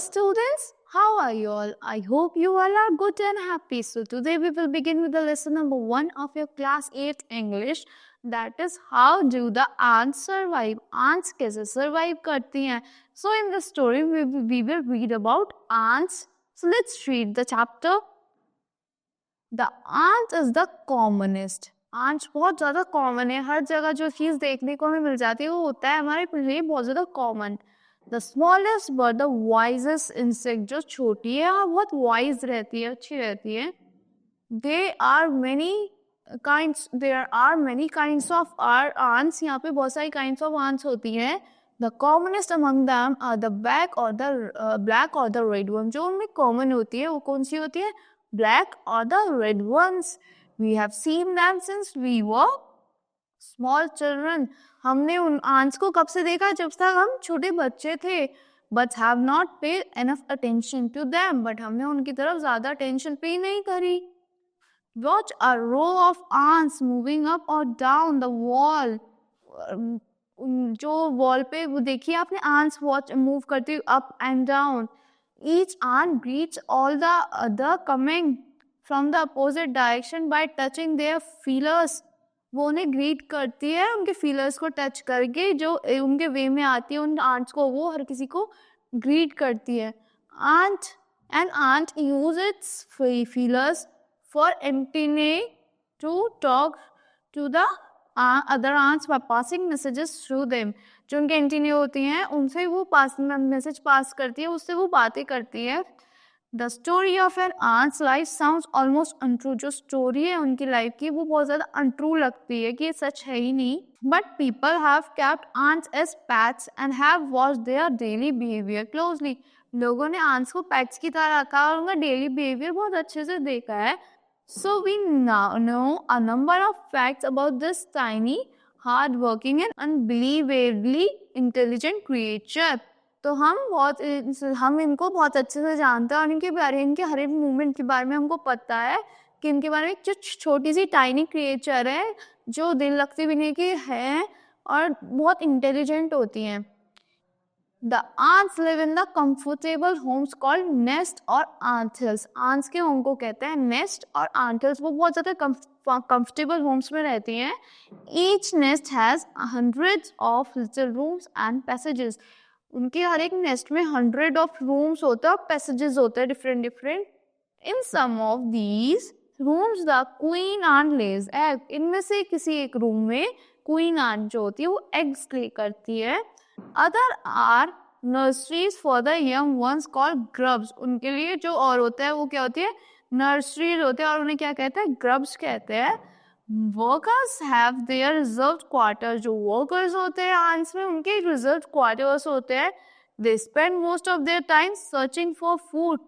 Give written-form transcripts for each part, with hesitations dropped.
students, how are you all? I hope you all are good and happy. So today we will begin with the lesson number 1 of your class 8 English. That is, how do the ants survive? Ants कैसे survive करती हैं? So in the story we will read about ants. So let's read the chapter. The ant is the commonest. ants बहुत ज़्यादा common है. हर जगह जो चीज़ देखने को हमें मिल जाती है वो होता है हमारे लिए बहुत ज़्यादा common. The smallest but the wisest insect, जो छोटी है और बहुत wise रहती है, अच्छी रहती है. There are many kinds of ants. यहाँ पे बहुत सारी kinds of ants होती हैं. The commonest among them are the black or the red one. जो उनमें common होती है वो कौन सी होती है? Black or the red ones. We have seen them since we were small children. हमने उन ants को कब से देखा? जब तक हम छोटे बच्चे थे. But have not paid enough attention to them. But हमने उनकी तरफ ज़्यादा attention pay नहीं करी. Watch a row of ants moving up or down the wall. जो wall पे वो देखिए आपने ants move करते हुए up and down. Each ant greets all the other coming from the opposite direction by touching their feelers. वो उन्हें greet करती है उनके फीलर्स को टच करके, जो उनके वे में आती है उन आंट्स को वो हर किसी को ग्रीट करती है. ant use its feelers for antennae to talk to the other ants by passing messages through them. जो उनके एंटीने होती हैं उनसे वो मैसेज पास करती है, उससे वो बातें करती है. The story of an ant's life sounds almost untrue. जो स्टोरी है उनकी लाइफ की वो बहुत ज़्यादा untrue लगती है कि ये सच है ही नहीं. But people have kept ants as pets and have watched their daily behavior closely. लोगों ने ants को pets की तरह रखा और उनका daily behavior बहुत अच्छे से देखा है. So we now know a number of facts about this tiny, hard-working and unbelievably intelligent creature. तो हम इनको बहुत अच्छे से जानते हैं और इनके हर एक मूवमेंट के बारे में हमको पता है कि इनके बारे में जो छोटी सी टाइनी क्रिएचर है जो दिल लगती भी नहीं कि है और बहुत इंटेलिजेंट होती हैं. The ants live in the comfortable homes called nest or ant hills. Ants के होम को कहते हैं nest और ant hills. वो बहुत ज़्यादा comfortable homes में रहती हैं. Each nest has hundreds of little rooms and passages. उनके हर एक नेस्ट में 100 of rooms होते हैं और passages होते हैं different. In some of these rooms the queen ant lays egg. इनमें से किसी एक रूम में queen ant जो होती है वो eggs lay करती है. Other are nurseries for the young ones called grubs. उनके लिए जो और होता है वो क्या होती है? Nurseries होते हैं और उन्हें क्या कहते हैं? Grubs कहते हैं. Workers have their reserved quarters. जो workers होते हैं ants में उनके reserved quarters होते हैं. They spend most of their time searching for food.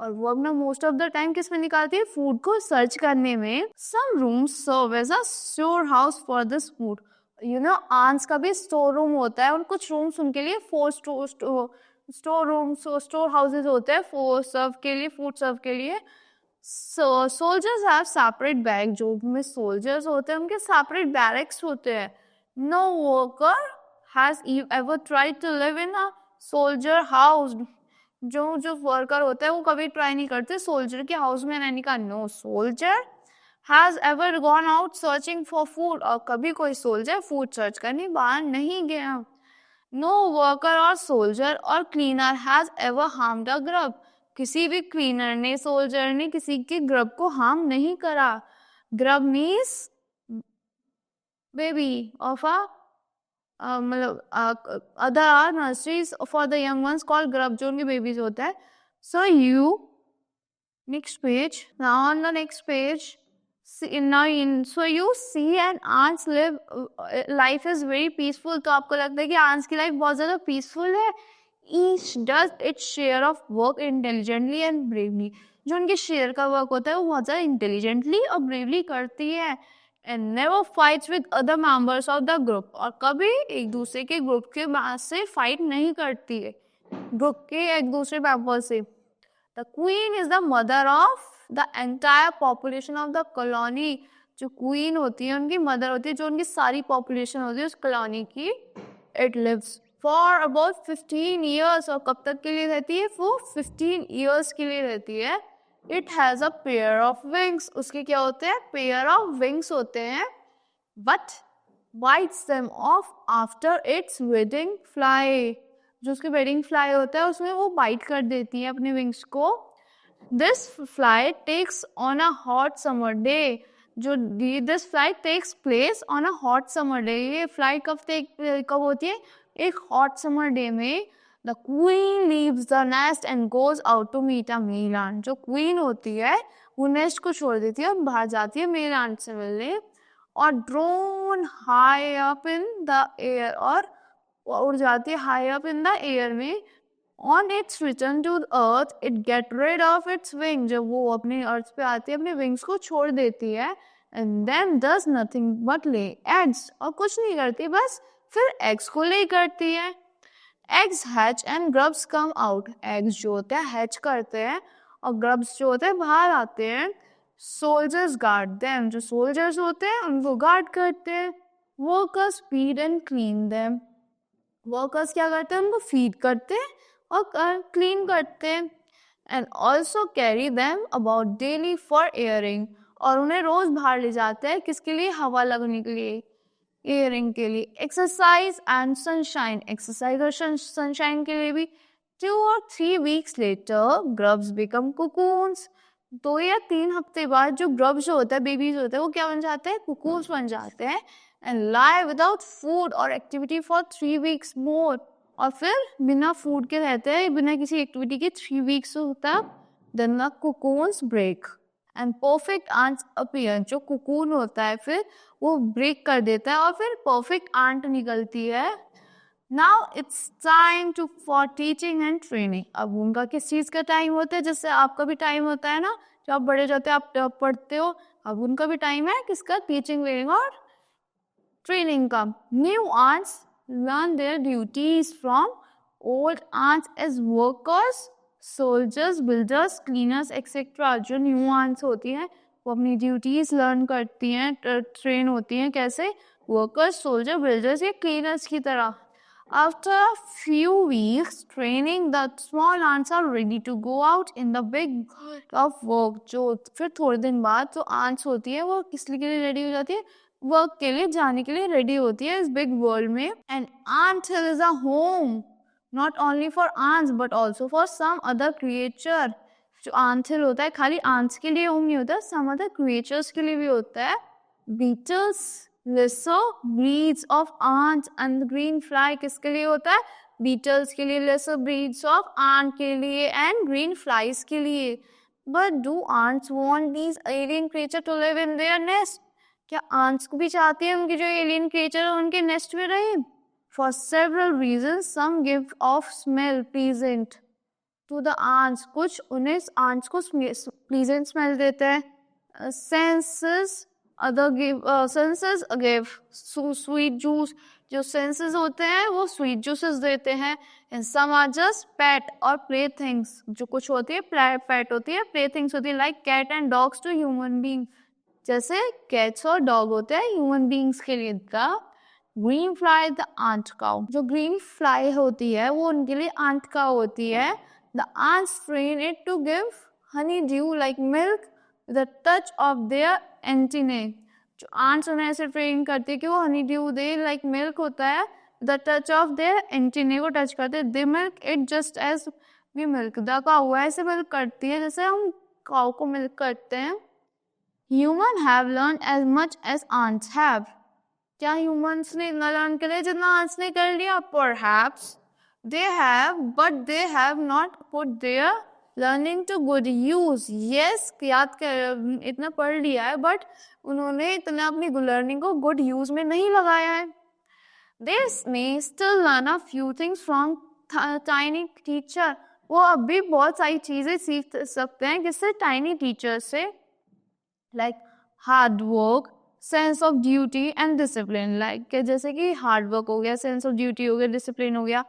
और वो अपना most of the time किस में निकालती है? Food को search करने में. Some rooms serve as a storehouse for this food. You know, ants का भी store room होता है और कुछ rooms उनके लिए store rooms, store houses होते हैं food serve के लिए. So soldiers have separate barracks. जो में soldiers होते हैं उनके separate barracks होते हैं. No worker has ever tried to live in a soldier house. जो worker होता है वो कभी try नहीं करते soldier के house में रहने का. No soldier has ever gone out searching for food. और कभी कोई soldier food search करने बाहर नहीं गया. No worker or soldier or cleaner has ever harmed a grub. किसी भी क्लीनर ने सोल्जर ने किसी के ग्रब को हार्म नहीं करा. Grub means baby of other are nurseries for the young ones called grub. जो उनके बेबीज होता है. So you next page. Now on the next page so you see an ants life is very peaceful. तो आपको लगता है कि ants की लाइफ बहुत ज़्यादा पीसफुल है. Each does its share of work intelligently and bravely. जो उनके शेयर का वर्क होता है वो बहुत ज़्यादा intelligently और bravely करती है. And never fights with other members of the group. और कभी एक दूसरे के ग्रुप के बाद से फाइट नहीं करती है ग्रुप के एक दूसरे मेंबर से. The queen is the mother of the entire population of the colony. जो क्वीन होती है उनकी मदर होती है, जो उनकी सारी पॉपुलेशन होती है उस कॉलोनी की. It lives for about 15 years. और कब तक के लिए रहती है? वो 15 ईयर्स के लिए रहती है। It has a pair of wings. उसके क्या होते हैं? पेयर ऑफ विंग्स होते हैं। But bites them off after its wedding fly। जो उसके वेडिंग फ्लाई होता है उसमें वो बाइट कर देती है अपने विंग्स को। This fly takes on a hot summer day. जो this flight takes place on a hot summer day. ये फ्लाइट कब होती है? एक हॉट समर डे में। The queen leaves the nest and goes out to meet a male ant. जो क्वीन होती है वो नेस्ट को छोड़ देती है और बाहर जाती है मेल आंट से मिलने। और drone high up in the air, और उड़ जाती है high up in the air में। On its return to earth, it get rid of its wing। जब वो अपने अर्थ पे आती है अपने विंग्स को छोड़ देती है। and then does nothing but lay eggs। और कुछ नहीं करती, बस फिर eggs को lay करती है। eggs hatch and grubs come out। eggs जो होते हैं hatch करते हैं और grubs जो होते हैं बाहर आते हैं। soldiers guard them। जो soldiers होते हैं उनको guard करते हैं। workers feed and clean them। Workers क्या करते हैं? उनको फीड करते हैं और क्लीन करते हैं। And also carry them about daily for airing. और उन्हें रोज बाहर ले जाते हैं किसके लिए? हवा लगने के लिए, एयरिंग के लिए। Exercise and sunshine. एक्सरसाइज और सनशाइन के लिए भी। 2 or 3 weeks later grubs become cocoons। 2 या 3 हफ्ते बाद जो ग्रब्स होता है, बेबीज होते हैं, वो क्या बन जाते हैं? कुकून्स बन जाते हैं। एंड lie without food और एक्टिविटी फॉर 3 weeks more। और फिर बिना फूड के रहते हैं, बिना किसी एक्टिविटी के 3 weeks होता है। then the cocoons break and perfect ants appear। जो कुकून होता है फिर वो ब्रेक कर देता है और फिर परफेक्ट आंट निकलती है। Now it's time to for teaching and training। अब उनका किस चीज का टाइम होता है? जैसे आपका भी टाइम होता है ना, जब आप बड़े जाते हो आप पढ़ते हो। अब उनका भी टाइम है किसका? टीचिंग, ट्रेनिंग और ट्रेनिंग का। New ants learn their duties from old ants as workers, soldiers, builders, cleaners, etc। जो न्यू आंट्स होती हैं वो अपनी ड्यूटीज लर्न करती हैं, ट्रेन होती हैं कैसे? वर्कर्स, सोल्जर, बिल्डर्स या क्लीनर्स की तरह। After a few weeks training, the small ants are ready to go out in the big of work। जो फिर थोड़े दिन बाद जो ants होती है वो किस लिए के लिए रेडी हो जाती है? वर्क के लिए जाने के लिए रेडी होती है इस बिग वर्ल्ड में। And ant hill is a home not only for ants but also for some other creature। जो ant hill होता है खाली ants के लिए होम नहीं होता, some other creatures के लिए भी होता है। beetles, lesser breeds of ants and green fly किसके लिए होता है? beetles के लिए, lesser breeds of ant के लिए and green flies के लिए। but do ants want these alien creature to live in their nest? क्या ants को भी चाहती है उनके जो एलियन क्रिएचर उनके नेस्ट में रहे? For several reasons some give off smell pleasant to the ants। कुछ उन्हें ants को प्लीजेंट स्मेल देते हैं। Senses other give sweet juice. जो सेंसेस होते हैं वो स्वीट जूसेस देते हैं। And some are just pet और प्ले थिंग्स। जो कुछ होती है पेट होती है, प्ले थिंग्स होती है, like cat and dogs to human being. जैसे कैट्स और डॉग होते हैं ह्यूमन बींग्स के लिए। The green fly the ant cow. जो ग्रीन फ्लाई होती है वो उनके लिए आंट काउ होती है। The ants train it to give honey dew like milk with the touch of their antennae. जो आंट्स उन्हें ऐसे ट्रेन करती है कि वो हनी ड्यू दे, लाइक मिल्क होता है, the touch of their antennae को टच करते हैं। They milk it just as we milk the cow. ऐसे मिल्क करती है जैसे हम काउ को मिल्क करते हैं। Human have learned as much as ants have। क्या humans ने इतना लर्न कर लिया जितना ants ने कर लिया? Perhaps they have, but they have not put their learning to good use। Yes, याद कर इतना पढ़ लिया है but उन्होंने इतना अपनी लर्निंग को गुड यूज में नहीं लगाया है। They may still learn a few things from tiny teacher। वो अब भी बहुत सारी चीजें सीख सकते हैं किससे? टाइनी टीचर से। Like hard work, sense of duty and discipline. Like जैसे कि हार्ड वर्क हो गया, सेंस ऑफ ड्यूटी हो गया, डिसिप्लिन हो गया।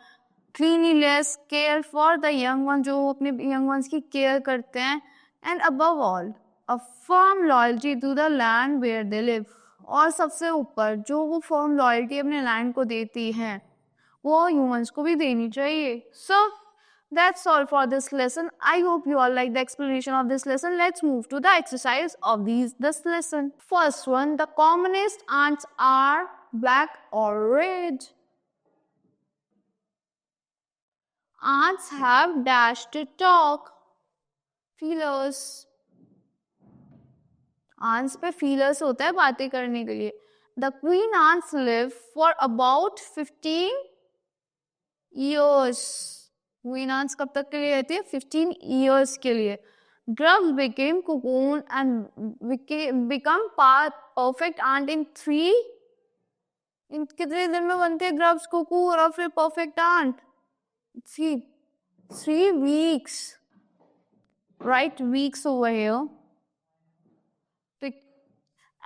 Cleanliness, care for the young one, जो अपने यंग वंस की केयर करते हैं। And above all a firm loyalty to the land where they live. और सबसे ऊपर जो वो फर्म लॉयल्टी अपने लैंड को देती हैं वो ह्यूमंस को भी देनी चाहिए. So that's all for this lesson. I hope you all like the explanation of this lesson. Let's move to the exercise of this lesson. First one, the commonest ants are black or red. Ants have dash to talk. Feelers. Ants पे feelers होता है बातें करने के लिए. The queen ants live for about 15 years. Queen ants कब तक के लिए रहती है? 15 years के लिए. Grubs became cocoon and become perfect ant in 3. इन कितने दिन में बनते हैं grubs cocoon और फिर perfect ant? 3 weeks. Right, weeks over here.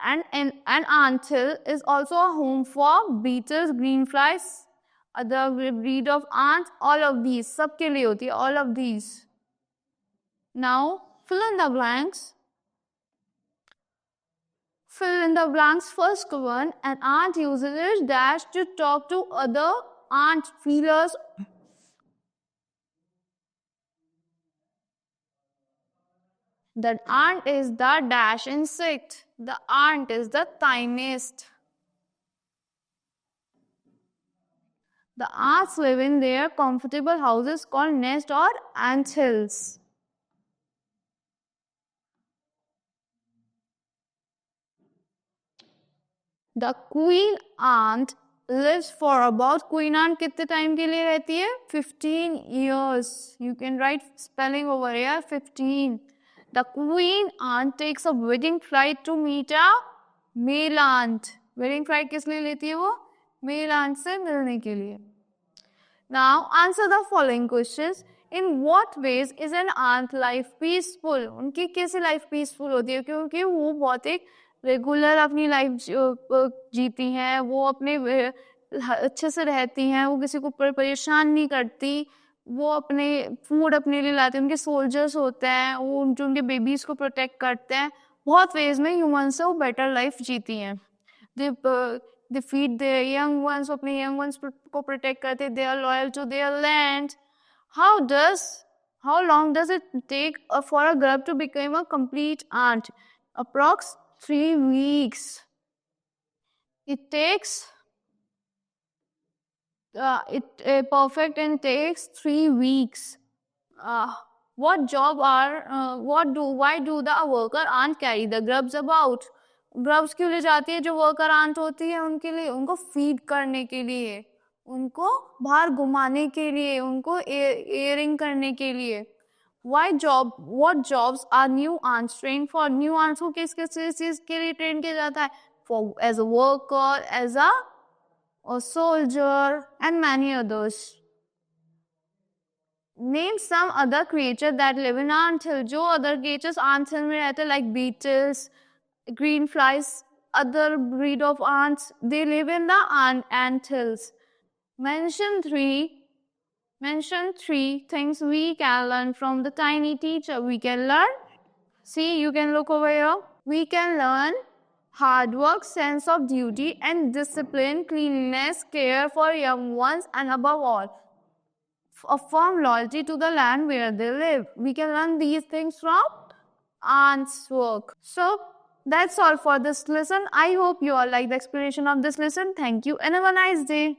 And an ant hill is also a home for beetles, green flies, other breed of ants, all of these. सबके लिए होती है, all of these. Now, fill in the blanks. Fill in the blanks. First one, an ant uses its dash to talk to other ant feelers. The ant is the dash insect. The ant is the tiniest. The ants live in their comfortable houses called nest or ant hills. The queen ant lives for about, queen ant कितने time के लिए रहती है? 15 years. You can write spelling over here, 15. The queen ant takes a wedding flight to meet a male ant. Wedding flight किस लिए लेती है वो? Male ant से मिलने के लिए. Now answer the following questions. In what ways is an ant life peaceful? उनकी कैसे life peaceful होती है? क्योंकि वो बहुत एक रेगुलर अपनी लाइफ जीती हैं, वो अपने अच्छे से रहती हैं, वो किसी को परेशान नहीं करती, वो अपने फूड अपने लिए लाते हैं, उनके सोल्जर्स होते हैं, वो जो उनके बेबीज को प्रोटेक्ट करते हैं. बहुत वेज में ह्यूमन से वो बेटर लाइफ जीती हैं. They feed their young ones, अपने यंग वंस को प्रोटेक्ट करते हैं. They are loyal to their land. How long does it take for a grub to become a complete ant? Approx 3 weeks. It takes perfect and takes 3 weeks. Why do the worker ant carry the grubs about? Grubs क्यों ले जाती है जो worker ant होती है उनके लिए? उनको feed करने के लिए, उनको बाहर घुमाने के लिए, उनको airing करने के लिए. What jobs are new ants trained for? New ants को किस चीज के लिए train किया जाता है? As a worker, as a soldier, and many others. Name some other creatures that live in ant hill. जो other creatures ant hill में रहते हैं, like beetles, green flies, other breed of ants, they live in the ant hills. Mention three things we can learn from the tiny teacher. We can learn, see, you can look over here. We can learn hard work, sense of duty and discipline, cleanliness, care for young ones, and above all, a firm loyalty to the land where they live. We can learn these things from ants' work. So that's all for this lesson. I hope you all like the explanation of this lesson. Thank you and have a nice day.